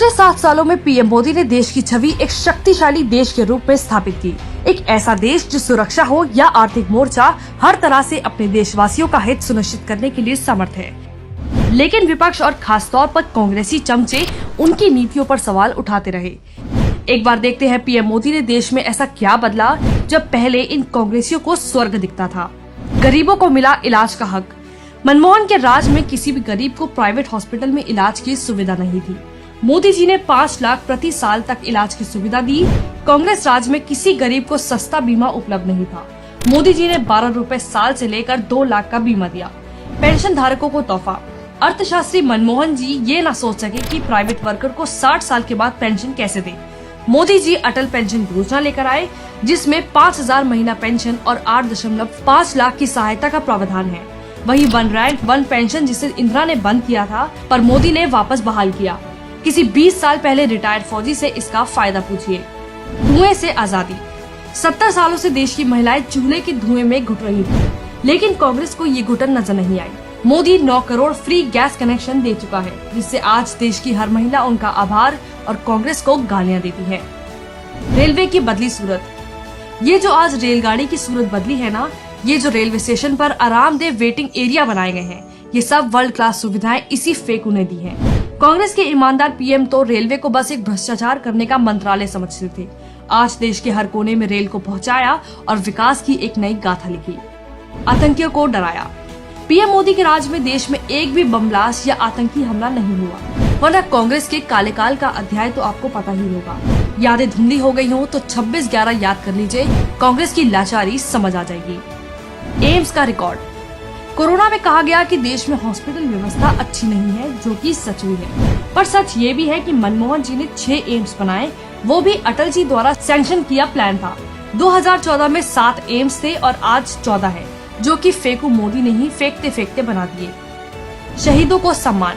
पिछले 7 सालों में पीएम मोदी ने देश की छवि एक शक्तिशाली देश के रूप में स्थापित की। एक ऐसा देश जो सुरक्षा हो या आर्थिक मोर्चा, हर तरह से अपने देशवासियों का हित सुनिश्चित करने के लिए समर्थ है। लेकिन विपक्ष और खासतौर पर कांग्रेसी चमचे उनकी नीतियों पर सवाल उठाते रहे। एक बार देखते हैं पीएम मोदी ने देश में ऐसा क्या बदला जब पहले इन कांग्रेसियों को स्वर्ग दिखता था। गरीबों को मिला इलाज का हक। मनमोहन के राज में किसी भी गरीब को प्राइवेट हॉस्पिटल में इलाज की सुविधा नहीं थी। मोदी जी ने 5 लाख प्रति साल तक इलाज की सुविधा दी। कांग्रेस राज में किसी गरीब को सस्ता बीमा उपलब्ध नहीं था। मोदी जी ने 12 रुपए साल से लेकर 2 लाख का बीमा दिया। पेंशन धारकों को तोहफा। अर्थशास्त्री मनमोहन जी ये न सोच सके कि प्राइवेट वर्कर को 60 साल के बाद पेंशन कैसे दे। मोदी जी अटल पेंशन योजना लेकर आए, जिसमें 5,000 महीना पेंशन और 8.5 लाख की सहायता का प्रावधान है। वही वन रैंक वन पेंशन जिसे इंदिरा ने बंद किया था, पर मोदी ने वापस बहाल किया। किसी 20 साल पहले रिटायर्ड फौजी से इसका फायदा पूछिए। धुएं से आजादी। 70 सालों से देश की महिलाएं चूल्हे के धुएं में घुट रही थी, लेकिन कांग्रेस को ये घुटन नजर नहीं आई। Modi 9 crore free gas connection दे चुका है, जिससे आज देश की हर महिला उनका आभार और कांग्रेस को गालियां देती है। रेलवे की बदली सूरत। ये जो आज रेलगाड़ी की सूरत बदली है ना, ये जो रेलवे स्टेशन पर आरामदेह वेटिंग एरिया बनाए गए हैं, ये सब वर्ल्ड क्लास सुविधाएं इसी फेकू ने दी है। कांग्रेस के ईमानदार पीएम तो रेलवे को बस एक भ्रष्टाचार करने का मंत्रालय समझते थे। आज देश के हर कोने में रेल को पहुंचाया और विकास की एक नई गाथा लिखी। आतंकियों को डराया। पीएम मोदी के राज में देश में एक भी बम ब्लास्ट या आतंकी हमला नहीं हुआ, वरना कांग्रेस के काले काल का अध्याय तो आपको पता ही होगा। यादें धुंधली हो गई हो तो 26/11 याद कर लीजिए, कांग्रेस की लाचारी समझ आ जाएगी। एम्स का रिकॉर्ड। कोरोना में कहा गया कि देश में हॉस्पिटल व्यवस्था अच्छी नहीं है, जो कि सच भी है, पर सच ये भी है कि मनमोहन जी ने 6 एम्स बनाए, वो भी अटल जी द्वारा सैंक्शन किया प्लान था। 2014 में 7 एम्स थे और आज 14 है, जो कि फेकू मोदी ने ही फेंकते फेंकते बना दिए। शहीदों को सम्मान।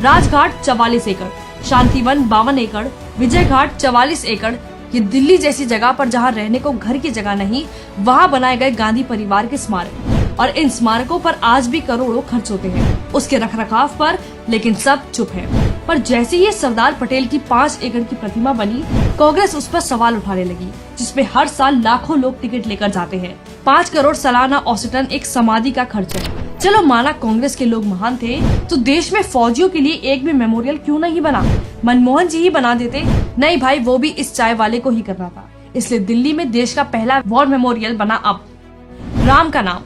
राजघाट 44 एकड़, शांतिवन 52 एकड़, विजय घाट 44 एकड़। ये दिल्ली जैसी जगह पर जहाँ रहने को घर की जगह नहीं, वहाँ बनाए गए गांधी परिवार के स्मारक, और इन स्मारकों पर आज भी करोड़ों खर्च होते हैं उसके रखरखाव पर, लेकिन सब चुप है। पर जैसे ही सरदार पटेल की 5 एकड़ की प्रतिमा बनी, कांग्रेस उस पर सवाल उठाने लगी, जिसपे हर साल लाखों लोग टिकट लेकर जाते हैं। 5 करोड़ सालाना औसतन एक समाधि का खर्च है। चलो माना कांग्रेस के लोग महान थे, तो देश में फौजियों के लिए एक भी मेमोरियल क्यों नहीं बना? मनमोहन जी ही बना देते। नहीं भाई, वो भी इस चाय वाले को ही करना था, इसलिए दिल्ली में देश का पहला वॉर मेमोरियल बना। अब राम का नाम।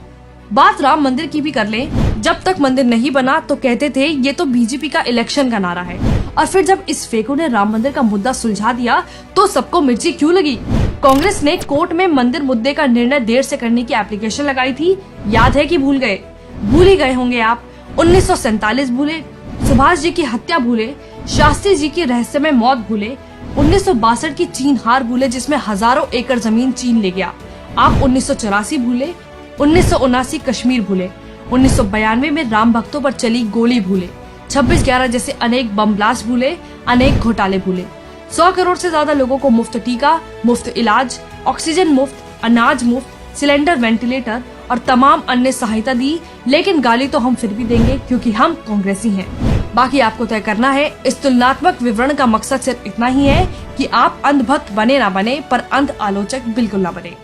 बात राम मंदिर की भी कर लें। जब तक मंदिर नहीं बना तो कहते थे ये तो बीजेपी का इलेक्शन का नारा है, और फिर जब इस फेकू ने राम मंदिर का मुद्दा सुलझा दिया तो सबको मिर्ची क्यों लगी? कांग्रेस ने कोर्ट में मंदिर मुद्दे का निर्णय देर से करने की एप्लीकेशन लगाई थी, याद है कि भूल गए? भूल ही गए होंगे आप। 1947 भूले, सुभाष जी की हत्या भूले, शास्त्री जी की रहस्यमय मौत भूले, 1962 की चीन हार भूले जिसमें हजारों एकड़ जमीन चीन ले गया। आप 1984 भूले, 1979 कश्मीर भूले, 1992 में राम भक्तों पर चली गोली भूले, 26/11 जैसे अनेक बम ब्लास्ट भूले, अनेक घोटाले भूले। 100 करोड़ से ज्यादा लोगों को मुफ्त टीका, मुफ्त इलाज, ऑक्सीजन मुफ्त, अनाज मुफ्त, सिलेंडर, वेंटिलेटर और तमाम अन्य सहायता दी, लेकिन गाली तो हम फिर भी देंगे क्योंकि हम कांग्रेसी हैं। बाकी आपको तय करना है। इस तुलनात्मक विवरण का मकसद सिर्फ इतना ही है कि आप अंधभक्त बने ना बने, पर अंध आलोचक बिल्कुल ना बने।